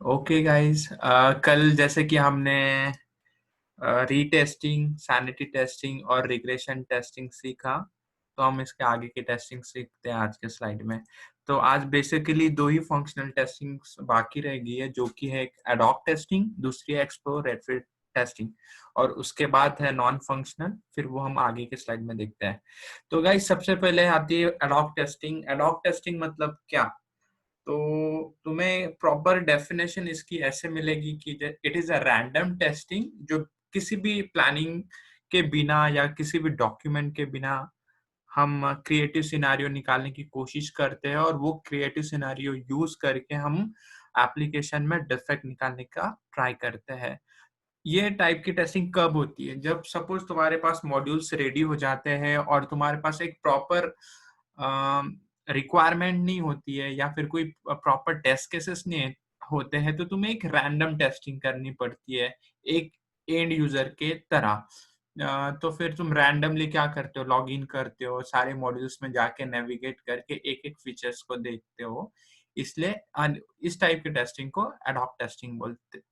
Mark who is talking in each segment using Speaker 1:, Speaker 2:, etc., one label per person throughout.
Speaker 1: Okay guys, कल जैसे कि हमने रीटेस्टिंग, सैनिटी टेस्टिंग और रिग्रेशन टेस्टिंग सीखा, तो हम इसके आगे की टेस्टिंग सीखते हैं आज के स्लाइड में। तो आज बेसिकली दो ही फंक्शनल टेस्टिंग बाकी रह गई है, जो कि है एक एडॉक टेस्टिंग, दूसरी है एक्सप्लोरेटरी टेस्टिंग, और उसके बाद है नॉन फंक्शनल, फिर वो हम आगे के स्लाइड में देखते हैं। तो गाइस, सबसे पहले आती है एडॉक टेस्टिंग। एडॉक टेस्टिंग मतलब क्या? तो तुम्हें प्रॉपर डेफिनेशन इसकी ऐसे मिलेगी कि it is a random testing, जो किसी भी प्लानिंग के बिना या किसी भी डॉक्यूमेंट के बिना हम क्रिएटिव सिनेरियो निकालने की कोशिश करते हैं, और वो क्रिएटिव सिनेरियो यूज करके हम एप्लीकेशन में डिफेक्ट निकालने का ट्राई करते हैं। ये टाइप की टेस्टिंग कब होती है? जब सपोज तुम्हारे पास मॉड्यूल्स रेडी हो जाते हैं और तुम्हारे पास एक प्रॉपर रिक्वायरमेंट नहीं होती है, या फिर कोई प्रॉपर टेस्ट केसेस नहीं होते हैं, तो तुम्हें एक रैंडम टेस्टिंग करनी पड़ती है, एक एंड यूजर के तरह। तो फिर तुम रैंडमली क्या करते हो? लॉग इन करते हो, सारे मॉड्यूल्स में जाके नेविगेट करके एक एक फीचर्स को देखते हो। इसलिए इस टाइप की टेस्टिंग को एडहॉक टेस्टिंग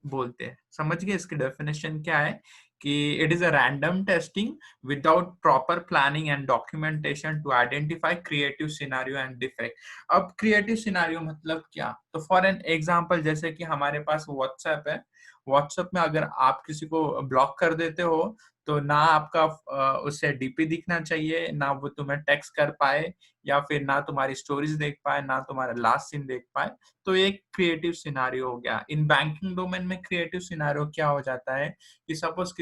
Speaker 1: बोलते हैं। समझ गए इसकी डेफिनेशन क्या है? कि it is a random testing without proper planning and documentation to identify creative scenario and defect। अब creative scenario मतलब क्या? तो फॉर एन एग्जांपल, जैसे कि हमारे पास व्हाट्सएप है। व्हाट्सएप में अगर आप किसी को ब्लॉक कर देते हो, तो ना आपका उससे डीपी दिखना चाहिए, ना वो तुम्हें टेक्स्ट कर पाए, या फिर ना तुम्हारी स्टोरीज देख पाए, ना तुम्हारा लास्ट सीन देख पाए। तो एक क्रिएटिव सिनारियो हो गया। इन बैंकिंग डोमेन में क्रिएटिव सिनारियो क्या हो जाता है कि सपोज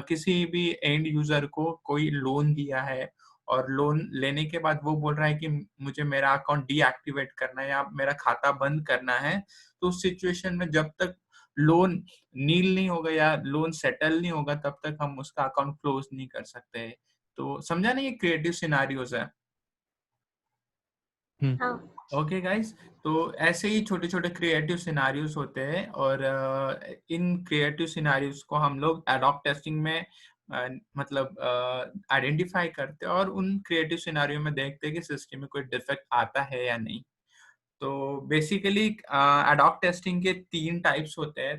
Speaker 1: किसी भी एंड यूजर को कोई लोन दिया है, और लोन लेने के बाद वो बोल रहा है कि मुझे मेरा अकाउंट डीएक्टिवेट करना है या मेरा खाता बंद करना है। तो उस सिचुएशन में जब तक लोन नील नहीं होगा या लोन सेटल नहीं होगा, तब तक हम उसका अकाउंट क्लोज नहीं कर सकते। तो समझा नहीं? ये क्रिएटिव सिनारियोज है।
Speaker 2: हाँ।
Speaker 1: ओके गाइस, तो ऐसे ही छोटे छोटे क्रिएटिव सिनारियोज होते हैं, और इन क्रिएटिव सिनारियोज को हम लोग एडॉक टेस्टिंग में मतलब आइडेंटिफाई करते हैं, और उन क्रिएटिव सिनारियो में देखते हैं कि सिस्टम में कोई डिफेक्ट आता है या नहीं। तो बेसिकली एडॉक टेस्टिंग के तीन टाइप्स होते हैं।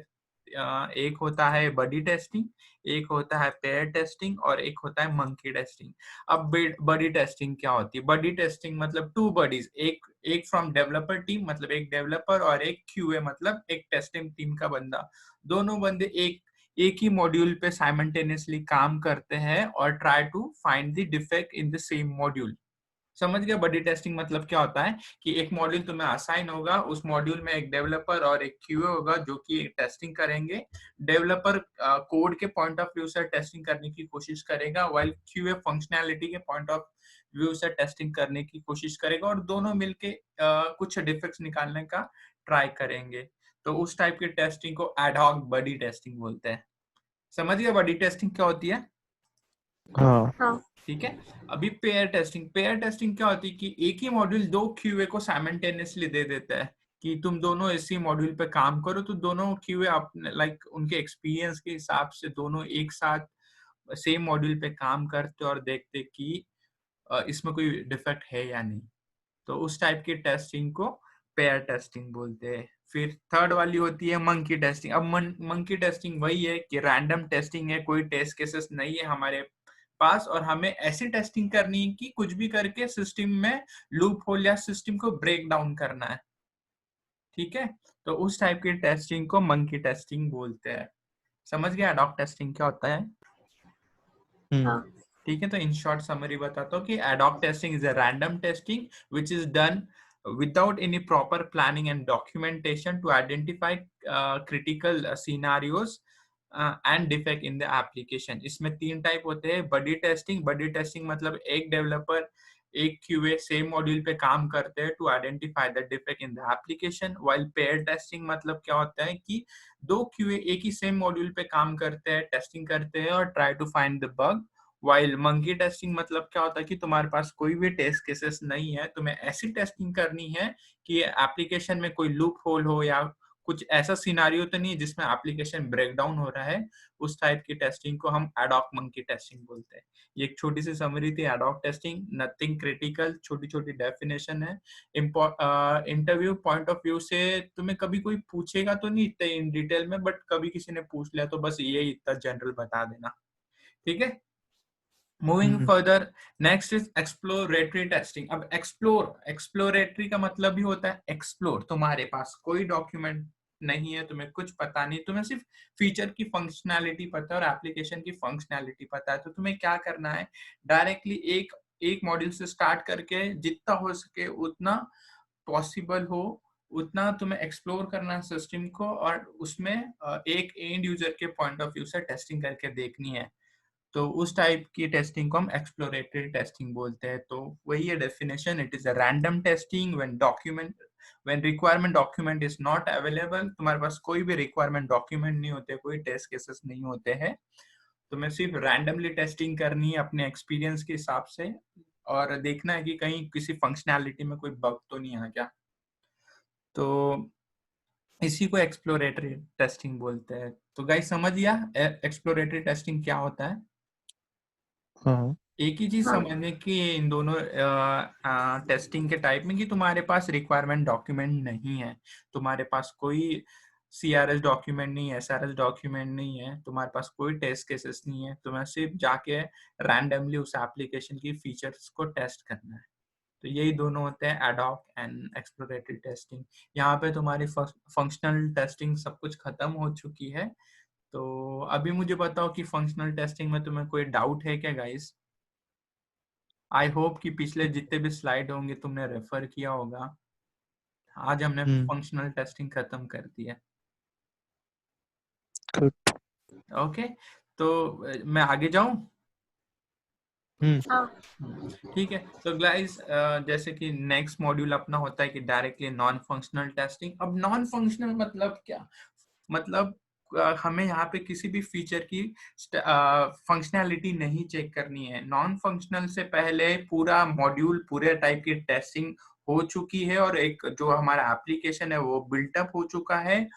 Speaker 1: एक होता है बडी टेस्टिंग, एक होता है पेयर टेस्टिंग, और एक होता है मंकी टेस्टिंग। अब बडी टेस्टिंग क्या होती है? बडी टेस्टिंग मतलब टू बडीज, एक एक फ्रॉम डेवलपर टीम, मतलब एक डेवलपर, और एक क्यूए मतलब एक टेस्टिंग टीम का बंदा। दोनों बंदे एक एक ही मॉड्यूल पे साइमल्टेनियसली काम करते हैं और try to find the defect in the same module. समझ गया? बडी टेस्टिंग मतलब क्या होता है कि एक मॉड्यूल तुम्हें असाइन होगा, उस मॉड्यूल में एक डेवलपर और एक क्यूए होगा जो कि टेस्टिंग करेंगे। डेवलपर कोड के पॉइंट ऑफ व्यू से टेस्टिंग करने की कोशिश करेगा, वाइल क्यूए फंक्शनैलिटी के पॉइंट ऑफ व्यू से टेस्टिंग करने की कोशिश करेगा, और दोनों मिलके कुछ डिफेक्ट्स निकालने का ट्राई करेंगे। तो उस टाइप की टेस्टिंग को एडहॉक बडी टेस्टिंग बोलते हैं। समझ गया बडी टेस्टिंग क्या होती है?
Speaker 2: हाँ।
Speaker 3: हाँ।
Speaker 1: ठीक है। अभी पेयर टेस्टिंग क्या होती है कि एक ही मॉड्यूल दो क्यूए को साइमल्टेनियसली दे देता है कि तुम दोनों इसी मॉड्यूल पे काम करो। तो दोनों क्यूए अपने लाइक उनके एक्सपीरियंस के हिसाब से दोनों एक साथ सेम मॉड्यूल पे काम करते और देखते कि इसमें कोई डिफेक्ट है या नहीं। तो उस टाइप की टेस्टिंग को पेयर टेस्टिंग बोलते हैं। फिर थर्ड वाली होती है मंकी टेस्टिंग। अब मंकी टेस्टिंग वही है कि रैंडम टेस्टिंग है, कोई टेस्ट केसेस नहीं है हमारे पास, और हमें ऐसी टेस्टिंग करनी है कि कुछ भी करके सिस्टम में लूप होल या सिस्टम को ब्रेक डाउन करना है। ठीक है। तो उस टाइप की टेस्टिंग को मंकी टेस्टिंग बोलते हैं। समझ गया एडॉक टेस्टिंग क्या होता है?
Speaker 3: हाँ।
Speaker 1: ठीक है। तो इन शॉर्ट समरी बताता हूँ कि ad hoc testing is a random testing which is done without any proper planning and documentation to identify critical scenarios and defect in the application। इसमें तीन टाइप होते हैं। बडी टेस्टिंग मतलब एक डेवलपर एक क्यूए सेम मॉड्यूल पे काम करते हैं to identify the defect in the application. While pair testing मतलब क्या होता है कि दो क्यूए एक ही सेम मॉड्यूल पे काम करते हैं, टेस्टिंग करते हैं और try to find the bug. While monkey testing मतलब क्या होता है कि तुम्हारे पास कोई भी टेस्ट केसेस नहीं है, तुम्हें ऐसी टेस्टिंग करनी है कि एप्लीकेशन में कोई लूप होल हो या कुछ ऐसा सिनारियो तो नहीं है जिसमें एप्लीकेशन ब्रेकडाउन हो रहा है, उस टाइप की टेस्टिंग को हम एडॉक मंकी टेस्टिंग बोलते हैं। ये एक छोटी सी समरी थी एडॉक टेस्टिंग, नथिंग क्रिटिकल, छोटी छोटी डेफिनेशन है। इंटरव्यू पॉइंट ऑफ व्यू से तुम्हें कभी कोई पूछेगा तो नहीं इतना इन डिटेल में, बट कभी किसी ने पूछ लिया तो बस ये इतना जनरल बता देना, ठीक है। Moving further, next is exploratory testing. अब एक्सप्लोरेटरी का मतलब भी होता है एक्सप्लोर। तुम्हारे पास कोई डॉक्यूमेंट नहीं है, तुम्हें कुछ पता नहीं, तुम्हें सिर्फ फीचर की फंक्शनैलिटी पता है और एप्लीकेशन की फंक्शनैलिटी पता है, तो तुम्हें क्या करना है, डायरेक्टली एक एक मॉड्यूल से स्टार्ट करके जितना हो सके उतना पॉसिबल हो उतना तुम्हें एक्सप्लोर करना है सिस्टम को, और उसमें एक एंड यूजर के पॉइंट ऑफ व्यू से टेस्टिंग करके देखनी है। तो उस टाइप की टेस्टिंग को हम एक्सप्लोरेटरी टेस्टिंग बोलते हैं। तो वही है definition, it is a random testing when requirement document is not available. तुम्हारे पास कोई भी रिक्वायरमेंट डॉक्यूमेंट नहीं होते, कोई टेस्ट केसेस नहीं होते हैं, तुम्हें सिर्फ रैंडमली टेस्टिंग करनी है अपने एक्सपीरियंस के हिसाब से, और देखना है कि कहीं किसी फंक्शनैलिटी में कोई बग तो नहीं आ गया। तो इसी को एक्सप्लोरेटरी टेस्टिंग बोलते हैं। तो गाइस समझ गया एक्सप्लोरेटरी टेस्टिंग क्या होता है?
Speaker 3: हाँ।
Speaker 1: एक ही चीज समझने की इन दोनों टेस्टिंग के टाइप में, कि तुम्हारे पास रिक्वायरमेंट डॉक्यूमेंट नहीं है, तुम्हारे पास कोई CRS डॉक्यूमेंट नहीं है, SRS डॉक्यूमेंट नहीं है, तुम्हारे पास कोई टेस्ट केसेस नहीं है, तुम्हें सिर्फ जाके रैंडमली उस एप्लीकेशन की फीचर्स को टेस्ट करना है। तो यही दोनों होते हैं एडॉक एंड एक्सप्लोरेटरी टेस्टिंग। यहाँ पे तुम्हारी फंक्शनल टेस्टिंग सब कुछ खत्म हो चुकी है। तो अभी मुझे बताओ कि फंक्शनल टेस्टिंग में तुम्हें कोई डाउट है क्या गाइस? आई होप कि पिछले जितने भी स्लाइड होंगे तुमने रेफर किया होगा। आज हमने फंक्शनल टेस्टिंग खत्म कर दिया।
Speaker 3: गुड।
Speaker 1: ओके, तो मैं आगे जाऊं? ठीक है। तो गाइस जैसे कि नेक्स्ट मॉड्यूल अपना होता है कि डायरेक्टली नॉन फंक्शनल टेस्टिंग। अब नॉन फंक्शनल मतलब क्या? मतलब हमें यहाँ पे किसी भी फीचर की फंक्शनैलिटी नहीं चेक करनी है। नॉन फंक्शनल से पहले पूरा मॉड्यूल पूरे टाइप की टेस्टिंग हो चुकी है, और एक जो हमारा एप्लीकेशन है वो बिल्टअप हो चुका है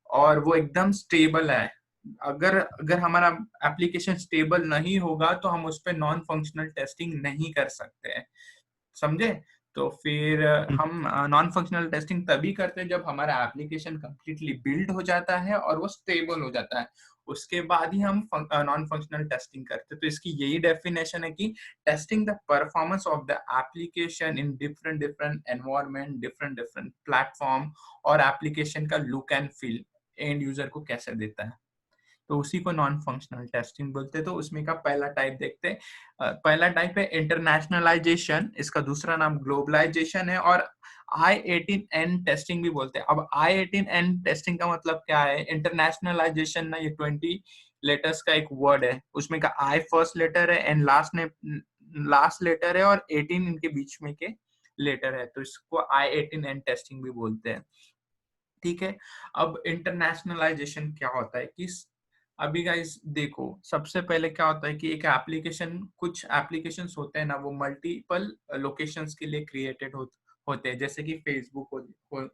Speaker 1: और वो एकदम स्टेबल है। अगर अगर हमारा एप्लीकेशन स्टेबल नहीं होगा तो हम उस पर नॉन फंक्शनल टेस्टिंग नहीं कर सकते हैं, समझे? तो फिर हम नॉन फंक्शनल टेस्टिंग तभी करते हैं जब हमारा एप्लीकेशन कंप्लीटली बिल्ड हो जाता है और वो स्टेबल हो जाता है, उसके बाद ही हम नॉन फंक्शनल टेस्टिंग करते हैं। तो इसकी यही डेफिनेशन है कि testing the performance of the application in different different environment, different different platform, और एप्लीकेशन का look and feel and user को कैसे देता है, तो उसी को नॉन फंक्शनल टेस्टिंग बोलते हैं। तो उसमें का पहला टाइप देखते हैं। पहला टाइप है इंटरनेशनलाइजेशन, इसका दूसरा नाम ग्लोबलाइजेशन है, और I18N टेस्टिंग भी बोलते हैं। अब I18N टेस्टिंग का मतलब क्या है? इंटरनेशनलाइजेशन ना, ये 20 लेटर्स का एक वर्ड है, उसमें का I फर्स्ट लेटर है, एंड लास्ट लेटर है, और 18 इनके बीच में के लेटर है, तो इसको I18N टेस्टिंग भी बोलते हैं, ठीक है। अब इंटरनेशनलाइजेशन क्या होता है कि अभी गाइस देखो, सबसे पहले क्या होता है कि एक एप्लीकेशन, कुछ एप्लीकेशंस होते हैं ना, वो मल्टीपल लोकेशंस के लिए क्रिएटेड होते हैं। जैसे कि फेसबुक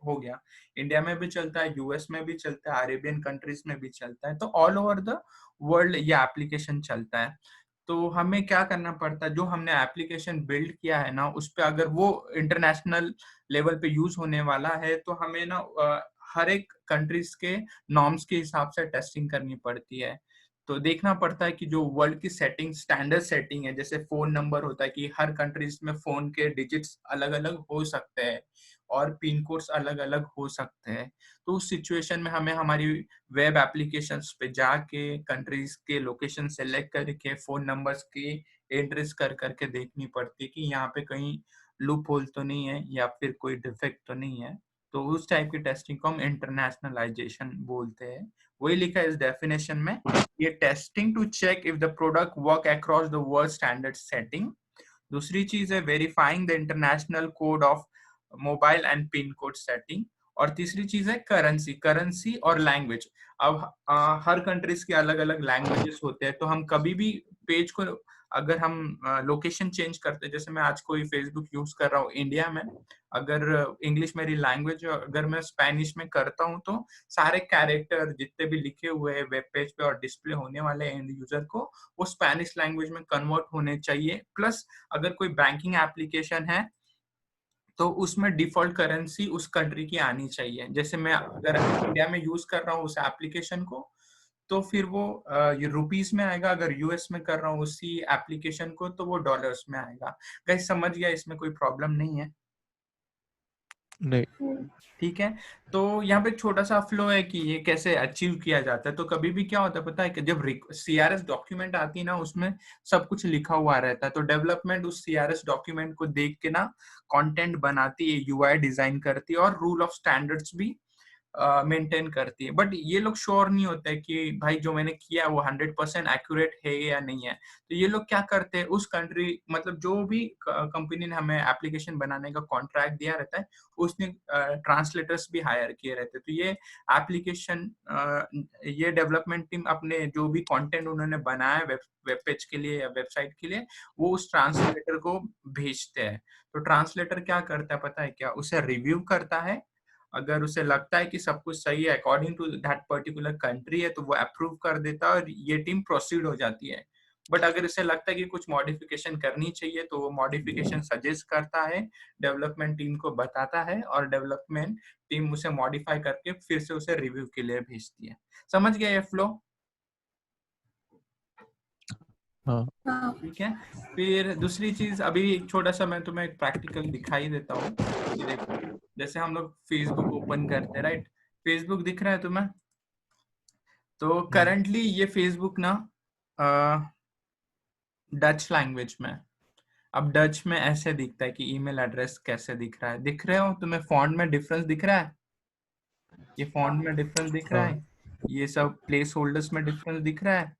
Speaker 1: हो गया, इंडिया में भी चलता है, US में भी चलता है, अरेबियन कंट्रीज में भी चलता है, तो ऑल ओवर द वर्ल्ड ये एप्लीकेशन चलता है। तो हमें क्या करना पड़ता है, जो हमने एप्लीकेशन बिल्ड किया है ना, उस पर अगर वो इंटरनेशनल लेवल पे यूज होने वाला है तो हमें ना हर एक कंट्रीज के नॉर्म्स के हिसाब से टेस्टिंग करनी पड़ती है। तो देखना पड़ता है कि जो वर्ल्ड की सेटिंग, स्टैंडर्ड सेटिंग है, जैसे फोन नंबर होता है कि हर कंट्रीज में फोन के डिजिट्स अलग अलग हो सकते हैं और पिन कोड्स अलग अलग हो सकते हैं। तो उस सिचुएशन में हमें हमारी वेब एप्लीकेशंस पे जाके कंट्रीज के लोकेशन सेलेक्ट करके फोन नंबर्स की एंट्रीज कर करके देखनी पड़ती है कि यहाँ पे कहीं लूप होल तो नहीं है या फिर कोई डिफेक्ट तो नहीं है। तो उस टाइप की टेस्टिंग को हम इंटरनेशनलाइजेशन बोलते हैं। वही लिखा है इस डेफिनेशन में, ये testing to check if the product work across the world standard setting. दूसरी चीज है verifying the international code of mobile and pin code setting. और तीसरी चीज है करेंसी और लैंग्वेज। अब हर कंट्रीज के अलग अलग लैंग्वेजेस होते हैं, तो हम कभी भी पेज को अगर हम लोकेशन चेंज करते, जैसे मैं आज कोई फेसबुक यूज कर रहा हूँ इंडिया में, अगर इंग्लिश मेरी लैंग्वेज है, अगर मैं स्पेनिश में करता हूँ तो सारे कैरेक्टर जितने भी लिखे हुए हैं वेब पेज पे और डिस्प्ले होने वाले एंड यूजर को, वो स्पेनिश लैंग्वेज में कन्वर्ट होने चाहिए। प्लस अगर कोई बैंकिंग एप्लीकेशन है तो उसमें डिफॉल्ट करेंसी उस कंट्री की आनी चाहिए। जैसे मैं अगर इंडिया में यूज कर रहा हूँ उस एप्लीकेशन को, तो फिर वो ये रुपीस में आएगा। अगर यूएस में कर रहा हूँ उसी एप्लीकेशन को, तो वो डॉलर्स में आएगा। गाइस समझ गया, इसमें कोई प्रॉब्लम नहीं है।
Speaker 3: नहीं।
Speaker 1: ठीक है। तो यहाँ पे छोटा सा फ्लो है कि ये कैसे अचीव किया जाता है। तो कभी भी क्या होता है पता है कि जब सीआरएस डॉक्यूमेंट आती है ना, उसमें सब कुछ लिखा हुआ रहता है। तो डेवलपमेंट उस सीआरएस डॉक्यूमेंट को देख के ना कंटेंट बनाती है, यूआई डिजाइन करती है और रूल ऑफ स्टैंडर्ड्स भी मेंटेन करती है। बट ये लोग श्योर नहीं होते हैं कि भाई जो मैंने किया वो 100% एक्यूरेट है या नहीं है। तो ये लोग क्या करते हैं, उस कंट्री मतलब जो भी कंपनी ने हमें एप्लीकेशन बनाने का कॉन्ट्रैक्ट दिया रहता है, उसने ट्रांसलेटर्स भी हायर किए रहते हैं। तो ये एप्लीकेशन ये डेवलपमेंट टीम अपने जो भी कंटेंट उन्होंने बनाया वेब पेज के लिए या वेबसाइट के लिए, वो उस ट्रांसलेटर को भेजते हैं। तो ट्रांसलेटर क्या करता है पता है क्या, उसे रिव्यू करता है। अगर उसे लगता है कि सब कुछ सही है according to that particular country है, तो वो अप्रूव कर देता है और ये टीम प्रोसीड हो जाती है। बट अगर इसे लगता है कि कुछ मॉडिफिकेशन करनी चाहिए, तो वो मॉडिफिकेशन सजेस्ट करता है, डेवलपमेंट टीम को बताता है और डेवलपमेंट टीम उसे मॉडिफाई करके फिर से उसे रिव्यू के लिए भेजती है। समझ गया ये फ्लो?
Speaker 3: हाँ।
Speaker 1: ठीक है। फिर दूसरी चीज, अभी एक छोटा सा मैं तुम्हें एक प्रैक्टिकल दिखाई देता हूँ कि देखो, जैसे हम लोग फेसबुक ओपन करते हैं, राइट? फेसबुक दिख रहा है तुम्हें? तो
Speaker 3: हम्म।
Speaker 1: करंटली ये फेसबुक ना डच लैंग्वेज में। अब डच में ऐसे दिखता है कि ईमेल एड्रेस कैसे दिख रहा है, दिख रहे हो तुम्हें? फॉन्ट में डिफरेंस दिख रहा है? ये फॉन्ट में डिफरेंस दिख रहा
Speaker 3: हाँ।
Speaker 1: है, ये सब प्लेस होल्डर्स में डिफरेंस दिख रहा है।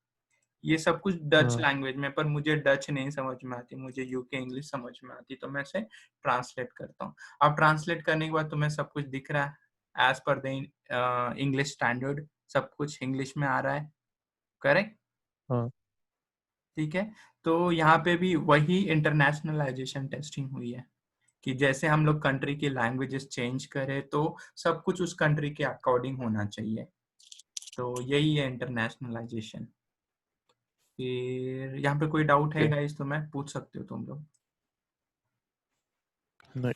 Speaker 1: ये सब कुछ डच
Speaker 3: हाँ।
Speaker 1: लैंग्वेज में, पर मुझे डच नहीं समझ में आती, मुझे यूके इंग्लिश समझ में आती, तो मैं इसे ट्रांसलेट करता हूँ। अब ट्रांसलेट करने के बाद तुम्हें सब कुछ दिख रहा है as per the English standard, सब कुछ इंग्लिश में आ रहा है, करेक्ट?
Speaker 3: हाँ।
Speaker 1: ठीक है। तो यहाँ पे भी वही इंटरनेशनलाइजेशन टेस्टिंग हुई है कि जैसे हम लोग कंट्री की लैंग्वेजेस चेंज करें तो सब कुछ उस कंट्री के अकॉर्डिंग होना चाहिए। तो यही है इंटरनेशनलाइजेशन। फिर यहाँ पे कोई डाउट है
Speaker 3: ओके।
Speaker 1: गाइस तो मैं पूछ सकते हो तुम लोग।
Speaker 3: नहीं।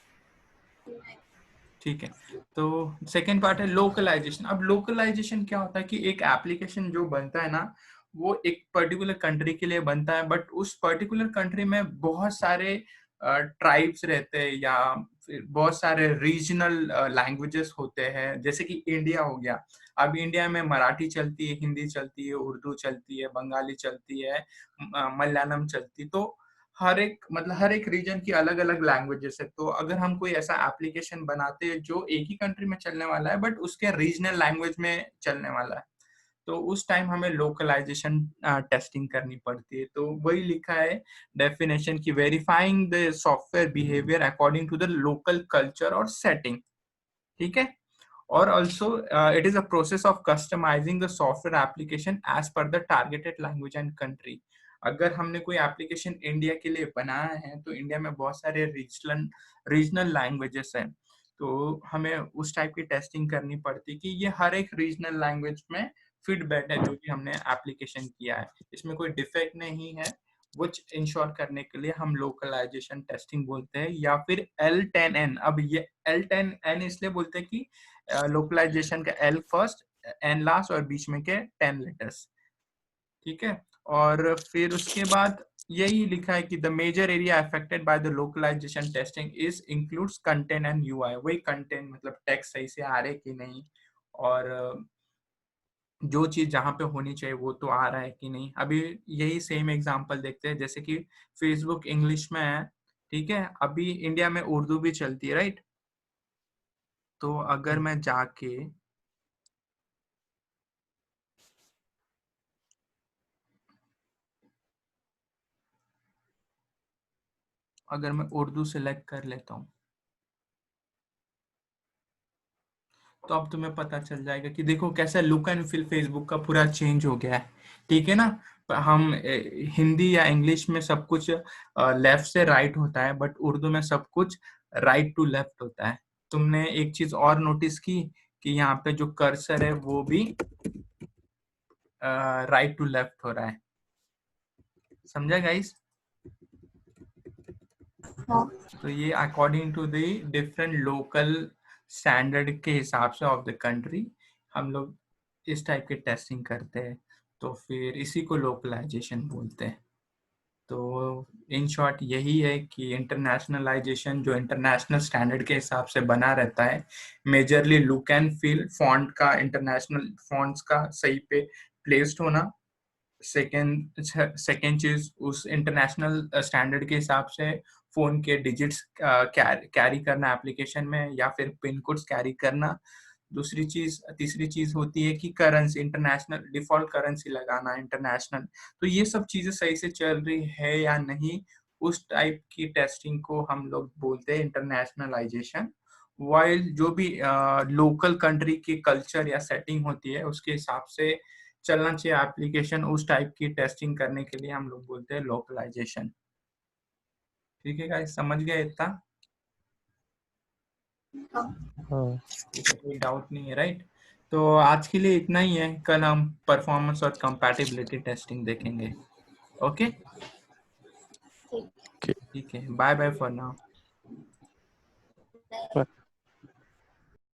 Speaker 1: ठीक है। तो सेकेंड पार्ट है लोकलाइजेशन। अब लोकलाइजेशन क्या होता है कि एक एप्लीकेशन जो बनता है ना, वो एक पर्टिकुलर कंट्री के लिए बनता है, बट उस पर्टिकुलर कंट्री में बहुत सारे ट्राइब्स रहते हैं या फिर बहुत सारे रीजनल लैंग्वेजेस होते हैं। जैसे कि इंडिया हो गया, अब इंडिया में मराठी चलती है, हिंदी चलती है, उर्दू चलती है, बंगाली चलती है, मलयालम चलती। तो हर एक रीजन की अलग अलग लैंग्वेजेस है। तो अगर हम कोई ऐसा एप्लीकेशन बनाते हैं जो एक ही कंट्री में चलने वाला है बट उसके रीजनल लैंग्वेज में चलने वाला है, तो उस टाइम हमें लोकलाइजेशन टेस्टिंग करनी पड़ती है। तो वही लिखा है डेफिनेशन की, verifying the software behaviour according to the local culture और सेटिंग। ठीक है। और also it is a process of customizing the software application as per the targeted language and country। अगर हमने कोई एप्लीकेशन इंडिया के लिए बनाया है तो इंडिया में बहुत सारे रीजनल लैंग्वेजेस हैं, तो हमें उस टाइप की टेस्टिंग करनी पड़ती है कि ये हर एक रीजनल लैंग्वेज में फिट बैठे जो भी हमने एप्लीकेशन किया है, इसमें कोई डिफेक्ट नहीं है। विच इंश्योर करने के लिए हम लोकलाइजेशन टेस्टिंग बोलते हैं या फिर L10N। अब ये L10N इसलिए बोलते हैं कि लोकलाइजेशन का L फर्स्ट, N लास्ट और बीच में के 10 लेटर्स। ठीक है। और फिर उसके बाद यही लिखा है कि the major area affected by the localisation testing is includes content and UI. वही कंटेंट मतलब टेक्स्ट सही से आ रहे कि नहीं, और जो चीज जहाँ पे होनी चाहिए वो तो आ रहा है कि नहीं। अभी यही सेम एग्जांपल देखते हैं, जैसे कि फेसबुक इंग्लिश में है, ठीक है, अभी इंडिया में उर्दू भी चलती है, राइट? तो अगर मैं जाके, अगर मैं उर्दू सेलेक्ट कर लेता हूँ, तो अब तुम्हें पता चल जाएगा कि देखो कैसा लुक एंड फील फेसबुक का पूरा चेंज हो गया है। ठीक है ना? हम हिंदी या इंग्लिश में सब कुछ लेफ्ट से राइट होता है, बट उर्दू में सब कुछ राइट टू लेफ्ट होता है। तुमने एक चीज और नोटिस की कि यहाँ पे जो कर्सर है वो भी राइट टू लेफ्ट हो रहा है। समझा गाइस?
Speaker 2: हाँ।
Speaker 1: तो ये according to the different local standard के हिसाब से ऑफ द कंट्री हम लोग इस टाइप के टेस्टिंग करते हैं, तो फिर इसी को लोकलाइजेशन बोलते हैं। तो इन शॉर्ट यही है कि इंटरनेशनलाइजेशन जो इंटरनेशनल स्टैंडर्ड के हिसाब से बना रहता है, majorly look and feel, font का, इंटरनेशनल फॉन्ट्स का सही पे प्लेस्ड होना। सेकेंड चीज, उस इंटरनेशनल स्टैंडर्ड के हिसाब से फोन के डिजिट्स कैरी करना एप्लीकेशन में, या फिर पिन कोड्स कैरी करना। तीसरी चीज होती है कि करेंसी, इंटरनेशनल डिफॉल्ट करेंसी लगाना इंटरनेशनल। तो ये सब चीजें सही से चल रही है या नहीं, उस टाइप की टेस्टिंग को हम लोग बोलते हैं इंटरनेशनलाइजेशन। वाइल जो भी लोकल कंट्री की कल्चर या सेटिंग होती है उसके हिसाब से चलना चाहिए एप्लीकेशन, उस टाइप की टेस्टिंग करने के लिए हम लोग बोलते हैं लोकलाइजेशन। ठीक है गाइस, समझ गए इतना?
Speaker 3: हाँ।
Speaker 1: ठीक है, कोई डाउट नहीं है, राइट? तो आज के लिए इतना ही है, कल हम परफॉर्मेंस और कंपैटिबिलिटी टेस्टिंग देखेंगे। ओके,
Speaker 2: ठीक।
Speaker 3: Okay.
Speaker 1: ठीक है, bye bye for now.
Speaker 3: Bye.